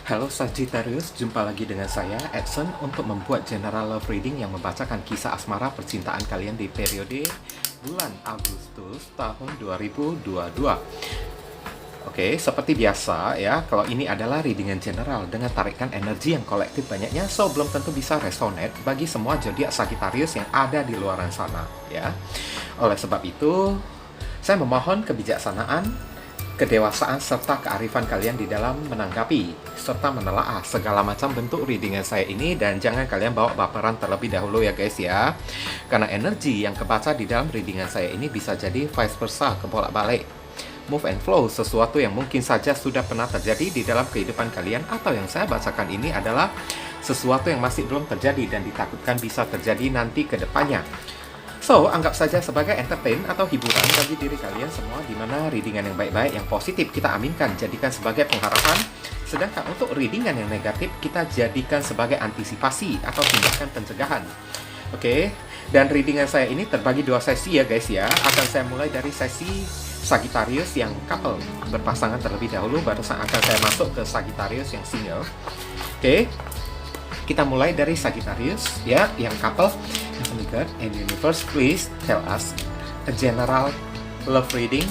Halo Sagittarius, jumpa lagi dengan saya, Edson, untuk membuat general love reading yang membacakan kisah asmara percintaan kalian di periode bulan Agustus tahun 2022. Oke, seperti biasa ya, kalau ini adalah readingan general dengan tarikan energi yang kolektif banyaknya, so belum tentu bisa resonate bagi semua zodiak Sagittarius yang ada di luar sana ya. Oleh sebab itu, saya memohon kebijaksanaan, kedewasaan serta kearifan kalian di dalam menanggapi serta menelaah segala macam bentuk readingan saya ini, dan jangan kalian bawa baperan terlebih dahulu ya guys ya, karena energi yang kebaca di dalam readingan saya ini bisa jadi vice versa, kebolak-balik, move and flow, sesuatu yang mungkin saja sudah pernah terjadi di dalam kehidupan kalian, atau yang saya bacakan ini adalah sesuatu yang masih belum terjadi dan ditakutkan bisa terjadi nanti ke depannya. So, anggap saja sebagai entertain atau hiburan bagi diri kalian semua, di mana readingan yang baik-baik, yang positif kita aminkan, jadikan sebagai pengharapan, sedangkan untuk readingan yang negatif kita jadikan sebagai antisipasi atau tindakan pencegahan. Oke, dan readingan saya ini terbagi dua sesi ya guys ya. Akan saya mulai dari sesi Sagittarius yang couple, berpasangan terlebih dahulu, baru akan saya masuk ke Sagittarius yang single. Oke, kita mulai dari Sagittarius ya, yang couple. God and universe, please tell us a general love reading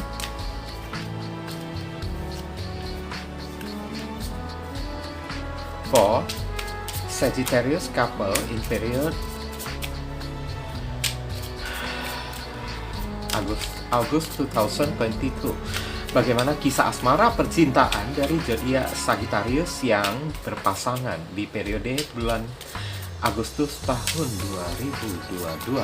for Sagittarius couple in period August 2022. Bagaimana kisah asmara percintaan dari zodiak Sagittarius yang berpasangan di periode bulan Agustus tahun 2022.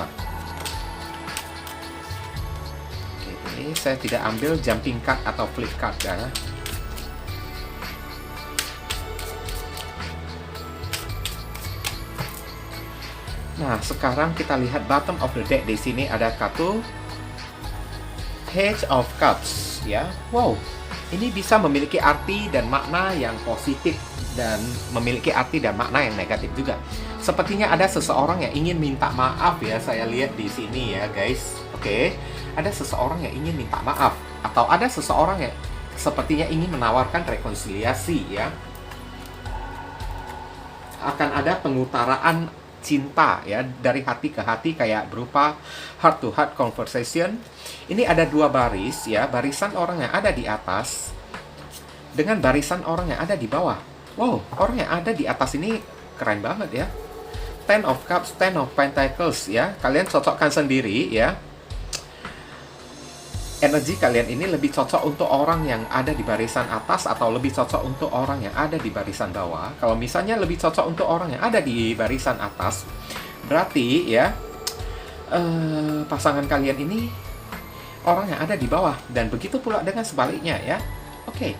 Oke, saya tidak ambil jumping card atau flip card ya. Nah, sekarang kita lihat bottom of the deck. Di sini ada kartu Page of Cups ya. Wow, ini bisa memiliki arti dan makna yang positif dan memiliki arti dan makna yang negatif juga. Sepertinya ada seseorang yang ingin minta maaf ya, saya lihat di sini ya guys. Oke, ada seseorang yang ingin minta maaf, atau ada seseorang yang sepertinya ingin menawarkan rekonsiliasi ya. Akan ada pengutaraan cinta ya, dari hati ke hati, kayak berupa heart to heart conversation. Ini ada dua baris ya, barisan orang yang ada di atas dengan barisan orang yang ada di bawah. Wow, orang yang ada di atas ini keren banget ya. Ten of Cups, Ten of Pentacles ya. Kalian cocokkan sendiri ya. Energi kalian ini lebih cocok untuk orang yang ada di barisan atas, atau lebih cocok untuk orang yang ada di barisan bawah. Kalau misalnya lebih cocok untuk orang yang ada di barisan atas, berarti ya pasangan kalian ini orang yang ada di bawah, dan begitu pula dengan sebaliknya ya. Oke.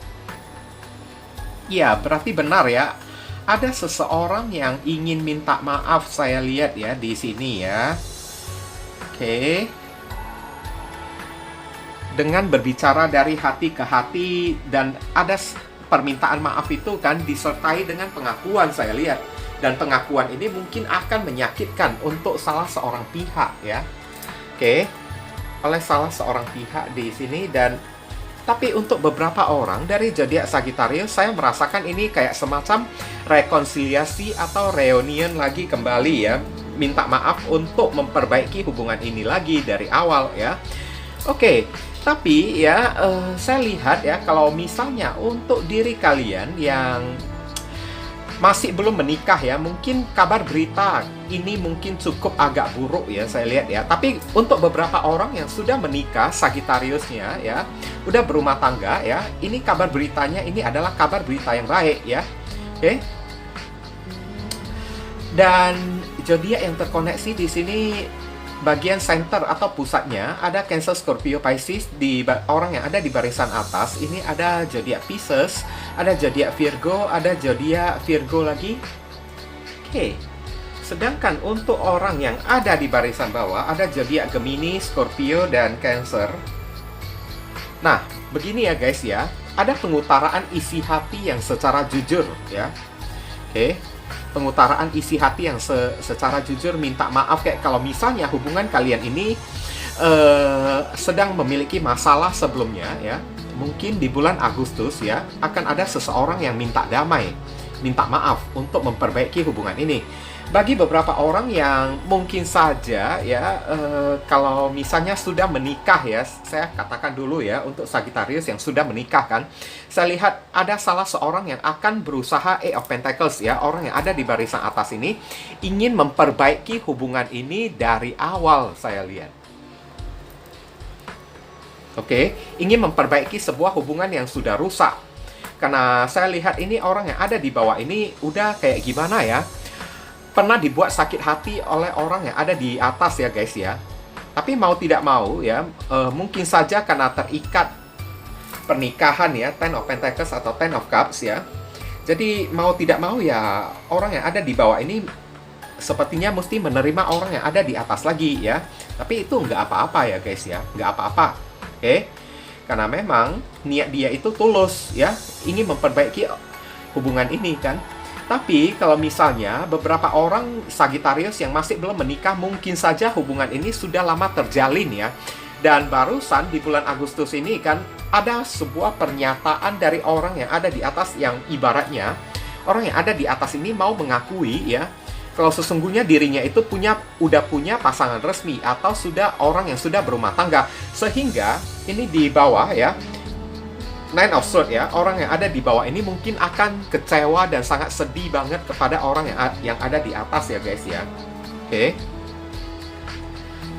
Ya, berarti benar ya. Ada seseorang yang ingin minta maaf, saya lihat ya di sini ya. Oke. Dengan berbicara dari hati ke hati, dan ada permintaan maaf itu kan disertai dengan pengakuan, saya lihat. Dan pengakuan ini mungkin akan menyakitkan untuk salah seorang pihak ya. Oke. Oleh salah seorang pihak di sini, dan tapi untuk beberapa orang dari zodiak Sagittarius, saya merasakan ini kayak semacam rekonsiliasi atau reunion lagi kembali ya. Minta maaf untuk memperbaiki hubungan ini lagi dari awal ya. Oke, tapi ya saya lihat ya, kalau misalnya untuk diri kalian yang masih belum menikah ya, mungkin kabar berita ini mungkin cukup agak buruk ya, saya lihat ya. Tapi untuk beberapa orang yang sudah menikah, Sagittariusnya ya, udah berumah tangga ya, ini kabar beritanya ini adalah kabar berita yang baik ya. Oke. Dan zodiak yang terkoneksi di sini, bagian center atau pusatnya ada Cancer, Scorpio, Pisces. Di orang yang ada di barisan atas ini ada zodiak Pisces, ada zodiak Virgo, ada zodiak Virgo lagi. Oke. Sedangkan untuk orang yang ada di barisan bawah ada zodiak Gemini, Scorpio, dan Cancer. Nah, begini ya guys ya, ada pengutaraan isi hati yang secara jujur ya. Oke. Pengutaraan isi hati yang secara jujur, minta maaf, kayak kalau misalnya hubungan kalian ini sedang memiliki masalah sebelumnya ya, mungkin di bulan Agustus ya, akan ada seseorang yang minta damai minta maaf untuk memperbaiki hubungan ini. Bagi beberapa orang yang mungkin saja ya, kalau misalnya sudah menikah ya, saya katakan dulu ya, untuk Sagittarius yang sudah menikah kan, saya lihat ada salah seorang yang akan berusaha, of Pentacles ya, orang yang ada di barisan atas ini ingin memperbaiki hubungan ini dari awal, saya lihat. Oke, ingin memperbaiki sebuah hubungan yang sudah rusak. Karena saya lihat ini orang yang ada di bawah ini udah kayak gimana ya, pernah dibuat sakit hati oleh orang yang ada di atas ya guys ya. Tapi mau tidak mau ya, mungkin saja karena terikat pernikahan ya, Ten of Pentacles atau Ten of Cups ya. Jadi mau tidak mau ya, orang yang ada di bawah ini sepertinya mesti menerima orang yang ada di atas lagi ya. Tapi itu nggak apa-apa ya guys ya, nggak apa-apa. Oke? Karena memang niat dia itu tulus ya, ingin memperbaiki hubungan ini kan. Tapi kalau misalnya beberapa orang Sagittarius yang masih belum menikah, mungkin saja hubungan ini sudah lama terjalin ya. Dan barusan di bulan Agustus ini kan ada sebuah pernyataan dari orang yang ada di atas, yang ibaratnya orang yang ada di atas ini mau mengakui ya, kalau sesungguhnya dirinya itu udah punya pasangan resmi atau sudah orang yang sudah berumah tangga. Sehingga ini di bawah ya, Nine of Swords ya, orang yang ada di bawah ini mungkin akan kecewa dan sangat sedih banget kepada orang yang ada di atas ya guys ya. Oke.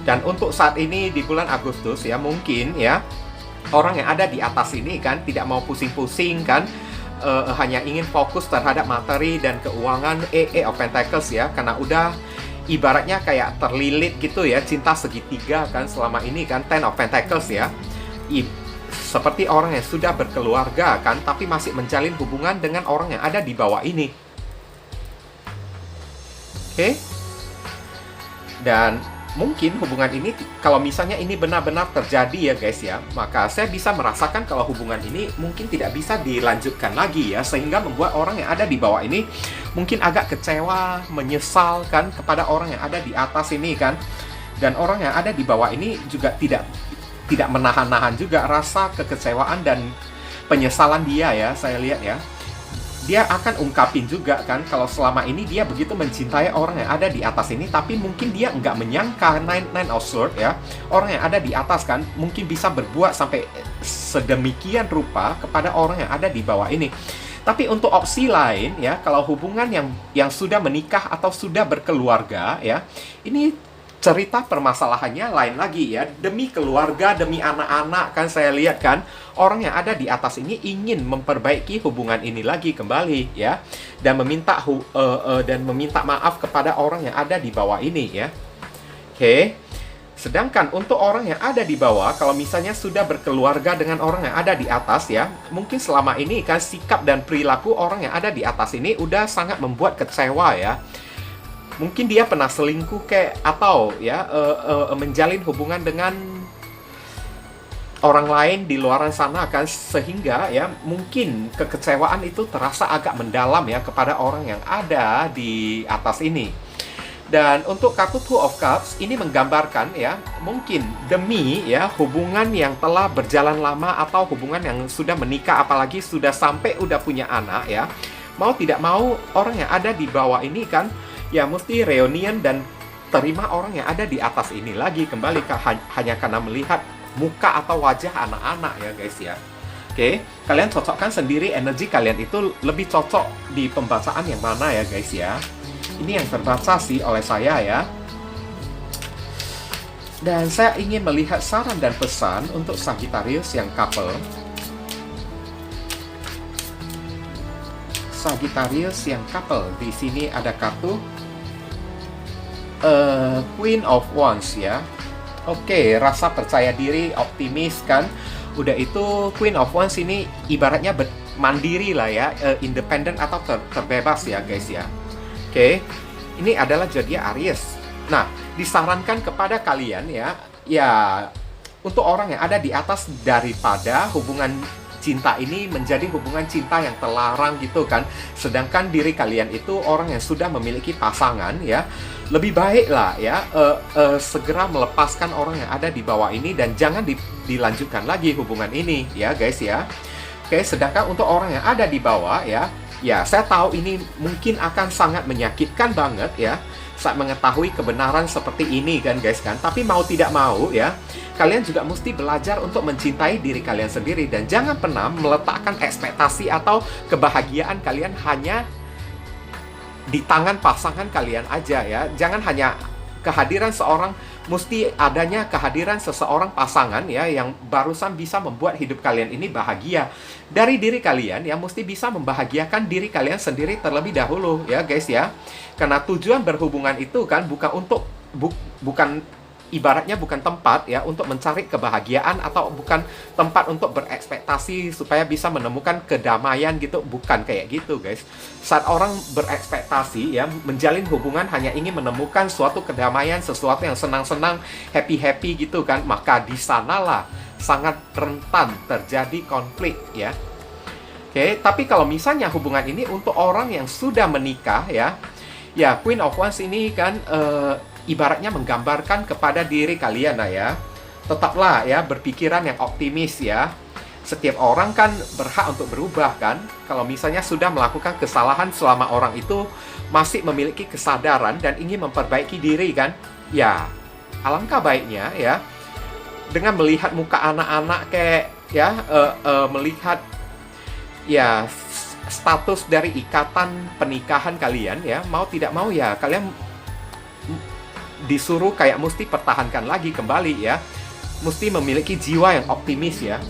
Dan untuk saat ini di bulan Agustus ya, mungkin ya orang yang ada di atas ini kan tidak mau pusing-pusing kan, hanya ingin fokus terhadap materi dan keuangan, of Pentacles ya, karena udah ibaratnya kayak terlilit gitu ya, cinta segitiga kan selama ini kan, Ten of Pentacles ya. Seperti orang yang sudah berkeluarga kan, tapi masih menjalin hubungan dengan orang yang ada di bawah ini. Oke? Dan mungkin hubungan ini, kalau misalnya ini benar-benar terjadi ya guys ya, maka saya bisa merasakan kalau hubungan ini mungkin tidak bisa dilanjutkan lagi ya, sehingga membuat orang yang ada di bawah ini mungkin agak kecewa, menyesal kan kepada orang yang ada di atas ini kan. Dan orang yang ada di bawah ini juga tidak menahan-nahan juga rasa kekecewaan dan penyesalan dia ya, saya lihat ya. Dia akan ungkapin juga kan, kalau selama ini dia begitu mencintai orang yang ada di atas ini, tapi mungkin dia nggak menyangka Nine of Swords ya, orang yang ada di atas kan, mungkin bisa berbuat sampai sedemikian rupa kepada orang yang ada di bawah ini. Tapi untuk opsi lain ya, kalau hubungan yang sudah menikah atau sudah berkeluarga ya, ini cerita permasalahannya lain lagi ya. Demi keluarga, demi anak-anak kan, saya lihat kan orang yang ada di atas ini ingin memperbaiki hubungan ini lagi kembali ya, dan meminta maaf kepada orang yang ada di bawah ini ya. Oke. Sedangkan untuk orang yang ada di bawah, kalau misalnya sudah berkeluarga dengan orang yang ada di atas ya, mungkin selama ini kan sikap dan perilaku orang yang ada di atas ini udah sangat membuat kecewa ya. Mungkin dia pernah selingkuh atau ya menjalin hubungan dengan orang lain di luar sana kan, sehingga ya mungkin kekecewaan itu terasa agak mendalam ya kepada orang yang ada di atas ini. Dan untuk kartu Two of Cups ini menggambarkan ya, mungkin demi ya hubungan yang telah berjalan lama atau hubungan yang sudah menikah, apalagi sudah sampai udah punya anak ya, mau tidak mau orang yang ada di bawah ini kan ya mesti reunian dan terima orang yang ada di atas ini lagi kembali, hanya karena melihat muka atau wajah anak-anak ya guys ya. Oke, kalian cocokkan sendiri energi kalian itu lebih cocok di pembacaan yang mana ya guys ya. Ini yang terbaca sih oleh saya ya. Dan saya ingin melihat saran dan pesan untuk Sagittarius yang couple. Sagittarius yang couple, di sini ada kartu Queen of Wands ya. Oke, rasa percaya diri, optimis kan. Udah itu Queen of Wands ini ibaratnya mandiri lah ya, independen atau terbebas ya guys ya. Oke, ini adalah zodiak Aries. Nah, disarankan kepada kalian ya, untuk orang yang ada di atas, daripada hubungan cinta ini menjadi hubungan cinta yang terlarang gitu kan, sedangkan diri kalian itu orang yang sudah memiliki pasangan ya, lebih baik lah ya segera melepaskan orang yang ada di bawah ini dan jangan dilanjutkan lagi hubungan ini ya guys ya. Oke, sedangkan untuk orang yang ada di bawah ya, Ya, saya tahu ini mungkin akan sangat menyakitkan banget ya saat mengetahui kebenaran seperti ini kan guys kan. Tapi mau tidak mau ya, kalian juga mesti belajar untuk mencintai diri kalian sendiri. Dan jangan pernah meletakkan ekspektasi atau kebahagiaan kalian hanya di tangan pasangan kalian aja ya. Jangan hanya kehadiran seorang, mesti adanya kehadiran seseorang pasangan ya yang barusan bisa membuat hidup kalian ini bahagia. Dari diri kalian yang mesti bisa membahagiakan diri kalian sendiri terlebih dahulu ya guys ya. Karena tujuan berhubungan itu kan bukan untuk bukan ibaratnya bukan tempat ya untuk mencari kebahagiaan, atau bukan tempat untuk berekspektasi supaya bisa menemukan kedamaian gitu, bukan kayak gitu guys. Saat orang berekspektasi ya menjalin hubungan hanya ingin menemukan suatu kedamaian, sesuatu yang senang-senang, happy-happy gitu kan, maka di sanalah sangat rentan terjadi konflik ya. Oke, tapi kalau misalnya hubungan ini untuk orang yang sudah menikah ya, ya Queen of Wands ini kan ibaratnya menggambarkan kepada diri kalian lah ya. Tetaplah ya berpikiran yang optimis ya. Setiap orang kan berhak untuk berubah kan. Kalau misalnya sudah melakukan kesalahan selama orang itu masih memiliki kesadaran dan ingin memperbaiki diri kan, ya alangkah baiknya ya dengan melihat muka anak-anak kayak ya melihat ya status dari ikatan pernikahan kalian ya, mau tidak mau ya kalian disuruh kayak mesti pertahankan lagi kembali ya, mesti memiliki jiwa yang optimis ya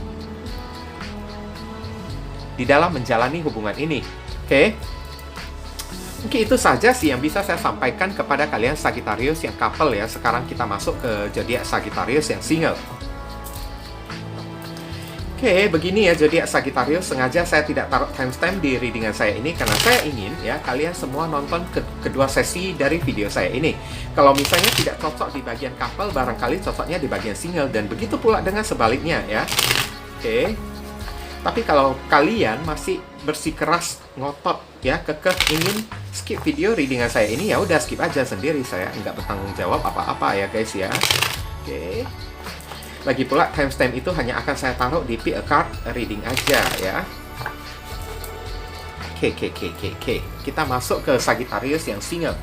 di dalam menjalani hubungan ini. Oke, mungkin itu saja sih yang bisa saya sampaikan kepada kalian Sagittarius yang couple ya. Sekarang kita masuk ke zodiak Sagittarius yang single. Oke, begini ya zodiak Sagittarius. Sengaja saya tidak taruh timestamp di readingan saya ini karena saya ingin ya kalian semua nonton kedua sesi dari video saya ini. Kalau misalnya tidak cocok di bagian couple, barangkali cocoknya di bagian single, dan begitu pula dengan sebaliknya ya. Oke. Tapi kalau kalian masih bersikeras ngotot ya, kekeh ingin skip video readingan saya ini, ya udah skip aja sendiri, saya nggak bertanggung jawab apa-apa ya guys ya. Oke. Lagi pula timestamp itu hanya akan saya taruh di pick a card reading aja ya. Oke. Kita masuk ke Sagittarius yang single.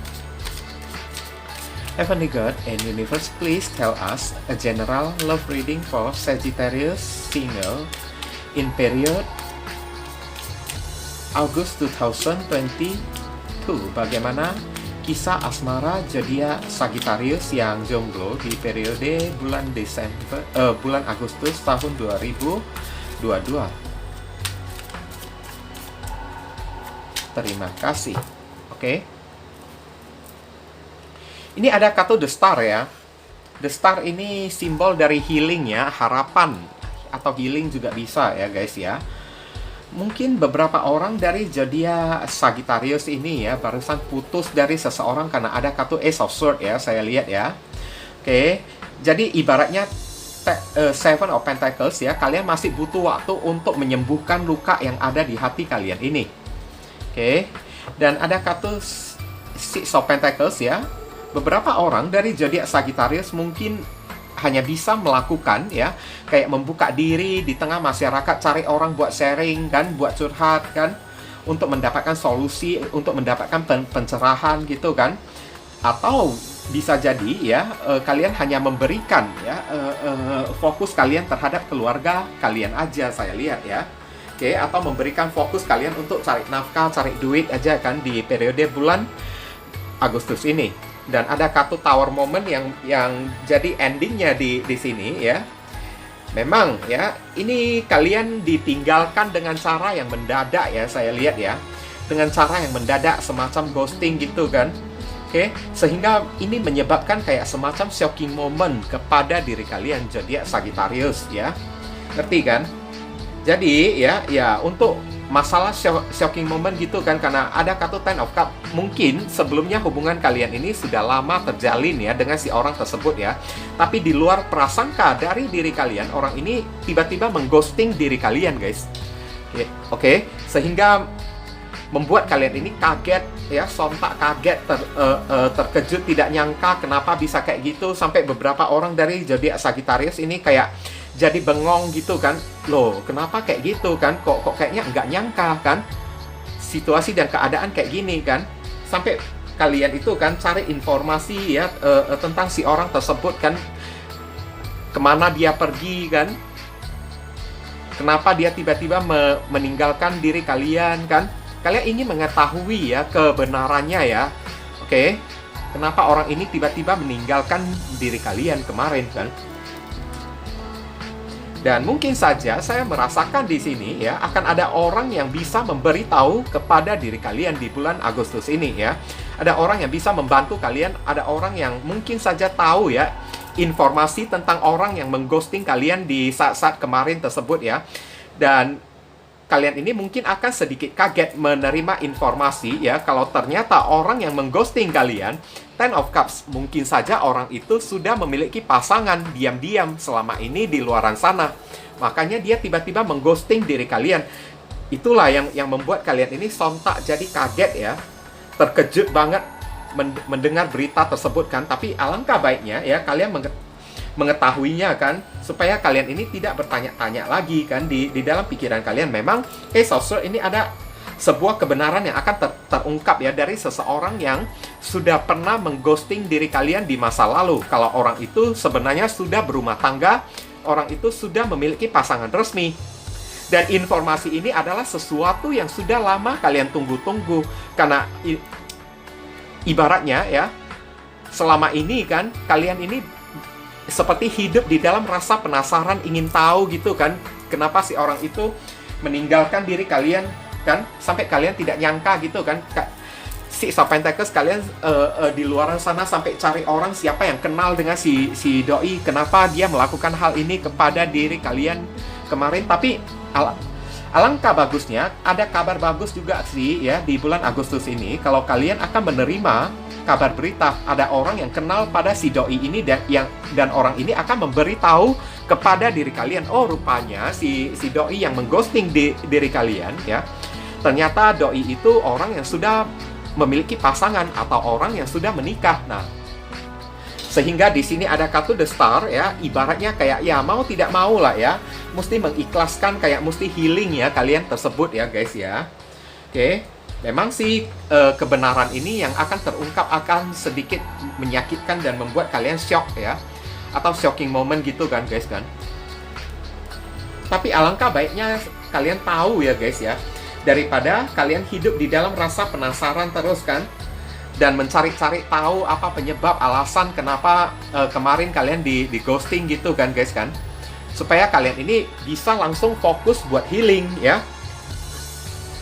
Heavenly God and Universe, please tell us a general love reading for Sagittarius single in period August 2022. Bagaimana kisah asmara zodiak Sagittarius yang jomblo di periode bulan Agustus tahun 2022. Terima kasih. Oke. Ini ada kartu The Star ya. The Star ini simbol dari healing ya, harapan atau healing juga bisa ya guys ya. Mungkin beberapa orang dari zodiak Sagittarius ini ya barusan putus dari seseorang karena ada kartu Ace of Swords ya, saya lihat ya. Oke, jadi ibaratnya Seven of Pentacles ya, kalian masih butuh waktu untuk menyembuhkan luka yang ada di hati kalian ini. Oke, dan ada kartu Six of Pentacles ya. Beberapa orang dari zodiak Sagittarius mungkin hanya bisa melakukan ya kayak membuka diri di tengah masyarakat, cari orang buat sharing kan, buat curhat kan, untuk mendapatkan solusi, untuk mendapatkan pencerahan gitu kan. Atau bisa jadi ya kalian hanya memberikan ya fokus kalian terhadap keluarga kalian aja, saya lihat ya. Oke, atau memberikan fokus kalian untuk cari nafkah, cari duit aja kan di periode bulan Agustus ini. Dan ada kartu Tower Moment yang jadi endingnya di sini ya. Memang ya, ini kalian ditinggalkan dengan cara yang mendadak ya, saya lihat ya. Dengan cara yang mendadak, semacam ghosting gitu kan. Oke, sehingga ini menyebabkan kayak semacam shocking moment kepada diri kalian zodiak Sagittarius ya. Ngerti kan? Jadi ya untuk masalah shocking moment gitu kan, karena ada kartu Ten of Cups. Mungkin sebelumnya hubungan kalian ini sudah lama terjalin ya dengan si orang tersebut ya, tapi di luar prasangka dari diri kalian, orang ini tiba-tiba mengghosting diri kalian guys. Oke, sehingga membuat kalian ini kaget ya, sontak kaget, terkejut, tidak nyangka kenapa bisa kayak gitu. Sampai beberapa orang dari zodiak Sagittarius ini kayak jadi bengong gitu kan, loh kenapa kayak gitu kan, kok kayaknya nggak nyangka kan, situasi dan keadaan kayak gini kan, sampai kalian itu kan cari informasi ya tentang si orang tersebut kan, kemana dia pergi kan, kenapa dia tiba-tiba meninggalkan diri kalian kan. Kalian ingin mengetahui ya kebenarannya ya. Oke, kenapa orang ini tiba-tiba meninggalkan diri kalian kemarin kan. Dan mungkin saja saya merasakan di sini ya, akan ada orang yang bisa memberitahu kepada diri kalian di bulan Agustus ini ya. Ada orang yang bisa membantu kalian, ada orang yang mungkin saja tahu ya informasi tentang orang yang mengghosting kalian di saat-saat kemarin tersebut ya. Dan kalian ini mungkin akan sedikit kaget menerima informasi ya, kalau ternyata orang yang mengghosting kalian, Ten of Cups, mungkin saja orang itu sudah memiliki pasangan diam-diam selama ini di luaran sana. Makanya dia tiba-tiba mengghosting diri kalian. Itulah yang membuat kalian ini sontak jadi kaget ya. Terkejut banget mendengar berita tersebut kan. Tapi alangkah baiknya ya kalian mengetahuinya kan, supaya kalian ini tidak bertanya-tanya lagi kan di dalam pikiran kalian. Memang Ace of Swords ini ada sebuah kebenaran yang akan terungkap ya dari seseorang yang sudah pernah mengghosting diri kalian di masa lalu. Kalau orang itu sebenarnya sudah berumah tangga, orang itu sudah memiliki pasangan resmi. Dan informasi ini adalah sesuatu yang sudah lama kalian tunggu-tunggu. Karena ibaratnya ya, selama ini kan kalian ini seperti hidup di dalam rasa penasaran, ingin tahu gitu kan, kenapa si orang itu meninggalkan diri kalian kan, sampai kalian tidak nyangka gitu kan. Six of Pentacles, kalian di luaran sana sampai cari orang siapa yang kenal dengan si doi, kenapa dia melakukan hal ini kepada diri kalian kemarin. Tapi alangkah bagusnya ada kabar bagus juga sih ya di bulan Agustus ini. Kalau kalian akan menerima kabar berita, ada orang yang kenal pada si doi ini dan orang ini akan memberitahu kepada diri kalian, oh rupanya si doi yang mengghosting diri kalian ya, ternyata doi itu orang yang sudah memiliki pasangan atau orang yang sudah menikah. Nah, sehingga di sini ada kartu The Star ya, ibaratnya kayak ya mau tidak mau lah ya, mesti mengikhlaskan, kayak mesti healing ya kalian tersebut ya guys ya. Oke, memang sih kebenaran ini yang akan terungkap akan sedikit menyakitkan dan membuat kalian shock ya, atau shocking moment gitu kan guys kan. Tapi alangkah baiknya kalian tahu ya guys ya, daripada kalian hidup di dalam rasa penasaran terus kan, dan mencari-cari tahu apa penyebab alasan kenapa kemarin kalian di ghosting gitu kan guys kan. Supaya kalian ini bisa langsung fokus buat healing ya.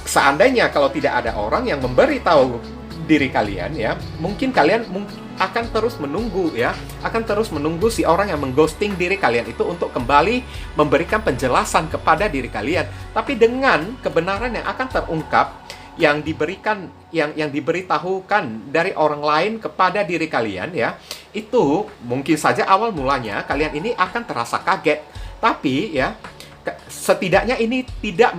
Seandainya kalau tidak ada orang yang memberitahu diri kalian ya, mungkin kalian akan terus menunggu ya, akan terus menunggu si orang yang mengghosting diri kalian itu untuk kembali memberikan penjelasan kepada diri kalian. Tapi dengan kebenaran yang akan terungkap, yang diberikan, yang diberitahukan dari orang lain kepada diri kalian ya, itu mungkin saja awal mulanya kalian ini akan terasa kaget, tapi ya setidaknya ini tidak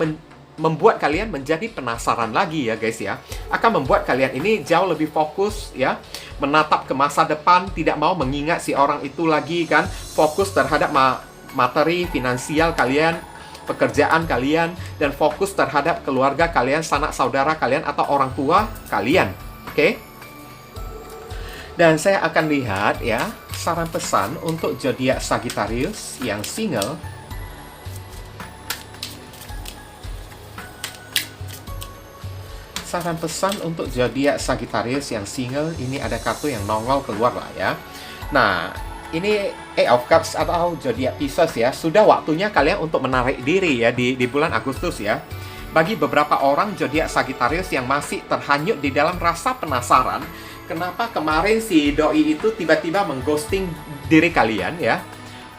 membuat kalian menjadi penasaran lagi ya guys ya, akan membuat kalian ini jauh lebih fokus ya, menatap ke masa depan, tidak mau mengingat si orang itu lagi kan, fokus terhadap materi finansial kalian, pekerjaan kalian, dan fokus terhadap keluarga kalian, sanak saudara kalian atau orang tua kalian. Oke? Dan saya akan lihat ya saran pesan untuk zodiak Sagittarius yang single. Saran pesan untuk zodiak Sagittarius yang single, ini ada kartu yang nongol keluar lah ya. Nah, ini Eight of Cups atau zodiak Pisces ya. Sudah waktunya kalian untuk menarik diri ya di bulan Agustus ya. Bagi beberapa orang zodiak Sagittarius yang masih terhanyut di dalam rasa penasaran, kenapa kemarin si doi itu tiba-tiba mengghosting diri kalian ya.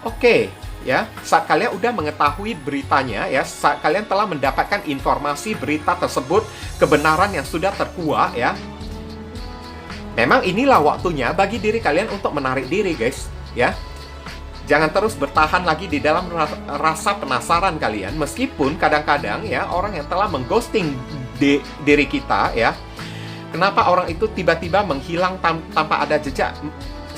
Oke. Ya, saat kalian udah mengetahui beritanya ya, saat kalian telah mendapatkan informasi berita tersebut, kebenaran yang sudah terkuak ya, memang inilah waktunya bagi diri kalian untuk menarik diri guys ya. Jangan terus bertahan lagi di dalam rasa penasaran kalian, meskipun kadang-kadang ya orang yang telah mengghosting diri kita ya, kenapa orang itu tiba-tiba menghilang tanpa ada jejak.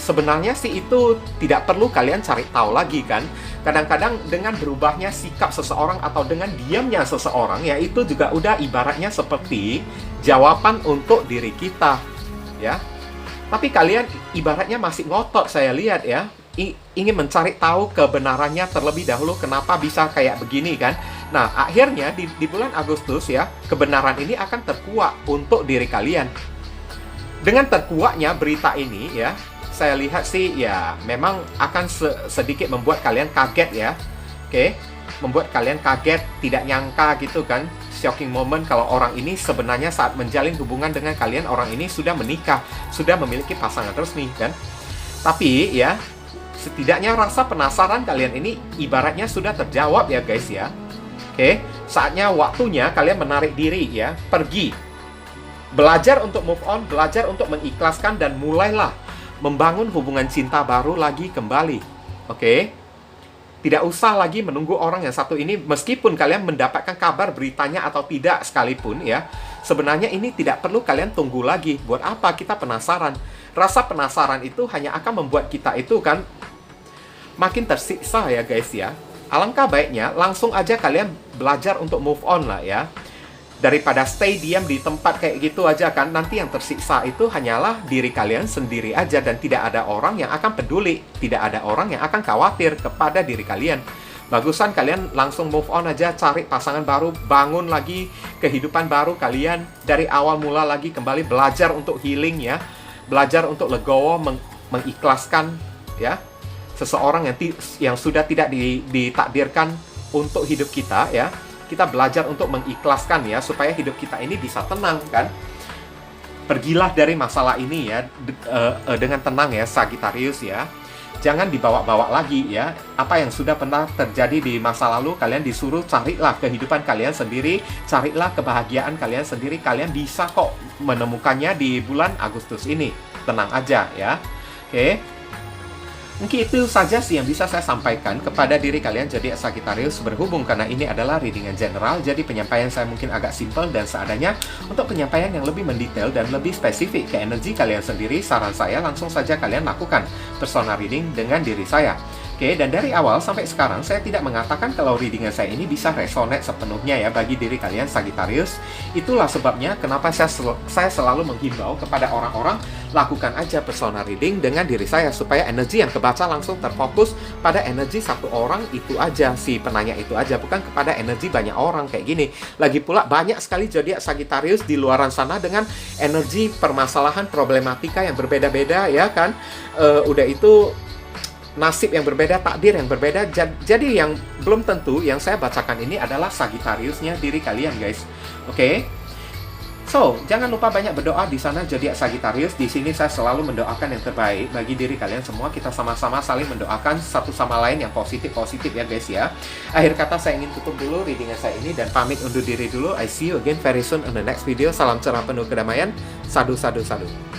Sebenarnya sih itu tidak perlu kalian cari tahu lagi kan. Kadang-kadang dengan berubahnya sikap seseorang atau dengan diamnya seseorang, ya itu juga udah ibaratnya seperti jawaban untuk diri kita, ya. Tapi kalian ibaratnya masih ngotot, saya lihat ya, ingin mencari tahu kebenarannya terlebih dahulu kenapa bisa kayak begini kan. Nah, akhirnya di bulan Agustus ya, kebenaran ini akan terkuak untuk diri kalian. Dengan terkuaknya berita ini ya, saya lihat sih ya memang akan sedikit membuat kalian kaget ya. Oke, membuat kalian kaget, tidak nyangka gitu kan. Shocking moment kalau orang ini sebenarnya saat menjalin hubungan dengan kalian, orang ini sudah menikah, sudah memiliki pasangan resmi kan. Tapi ya, setidaknya rasa penasaran kalian ini ibaratnya sudah terjawab ya guys ya. Oke, saatnya waktunya kalian menarik diri ya, pergi. Belajar untuk move on, belajar untuk mengikhlaskan dan mulailah membangun hubungan cinta baru lagi kembali. Oke? Tidak usah lagi menunggu orang yang satu ini, meskipun kalian mendapatkan kabar beritanya atau tidak sekalipun ya. Sebenarnya ini tidak perlu kalian tunggu lagi. Buat apa kita penasaran? Rasa penasaran itu hanya akan membuat kita itu kan makin tersiksa ya guys ya. Alangkah baiknya langsung aja kalian belajar untuk move on lah ya. Daripada stay diam di tempat kayak gitu aja kan, nanti yang tersiksa itu hanyalah diri kalian sendiri aja dan tidak ada orang yang akan peduli, tidak ada orang yang akan khawatir kepada diri kalian. Bagusan kalian langsung move on aja, cari pasangan baru, bangun lagi kehidupan baru kalian dari awal mula lagi, kembali belajar untuk healing ya, belajar untuk legowo, mengikhlaskan ya seseorang yang sudah tidak ditakdirkan untuk hidup kita ya. Kita belajar untuk mengikhlaskan ya, supaya hidup kita ini bisa tenang kan. Pergilah dari masalah ini ya, dengan tenang ya Sagittarius ya. Jangan dibawa-bawa lagi ya. Apa yang sudah pernah terjadi di masa lalu, kalian disuruh carilah kehidupan kalian sendiri, carilah kebahagiaan kalian sendiri. Kalian bisa kok menemukannya di bulan Agustus ini. Tenang aja ya. Oke. Mungkin itu saja sih yang bisa saya sampaikan kepada diri kalian jadi Sagittarius, berhubung karena ini adalah readingan general, jadi penyampaian saya mungkin agak simpel dan seadanya. Untuk penyampaian yang lebih mendetail dan lebih spesifik ke energi kalian sendiri, saran saya langsung saja kalian lakukan personal reading dengan diri saya. Oke, dan dari awal sampai sekarang saya tidak mengatakan kalau readingan saya ini bisa resonate sepenuhnya ya bagi diri kalian Sagittarius. Itulah sebabnya kenapa saya selalu menghimbau kepada orang-orang, lakukan aja personal reading dengan diri saya supaya energi yang kebaca langsung terfokus pada energi satu orang itu aja, si penanya itu aja, bukan kepada energi banyak orang kayak gini. Lagi pula banyak sekali zodiak Sagittarius di luaran sana dengan energi permasalahan problematika yang berbeda-beda ya kan. Udah itu nasib yang berbeda, takdir yang berbeda. Jadi yang belum tentu yang saya bacakan ini adalah Sagittariusnya diri kalian guys. Oke. So, jangan lupa banyak berdoa di sana zodiak Sagittarius. Di sini saya selalu mendoakan yang terbaik bagi diri kalian semua. Kita sama-sama saling mendoakan satu sama lain yang positif-positif ya guys ya. Akhir kata saya ingin tutup dulu readingan saya ini dan pamit undur diri dulu. I see you again very soon on the next video. Salam cerah penuh kedamaian. Sadu, sadu, sadu.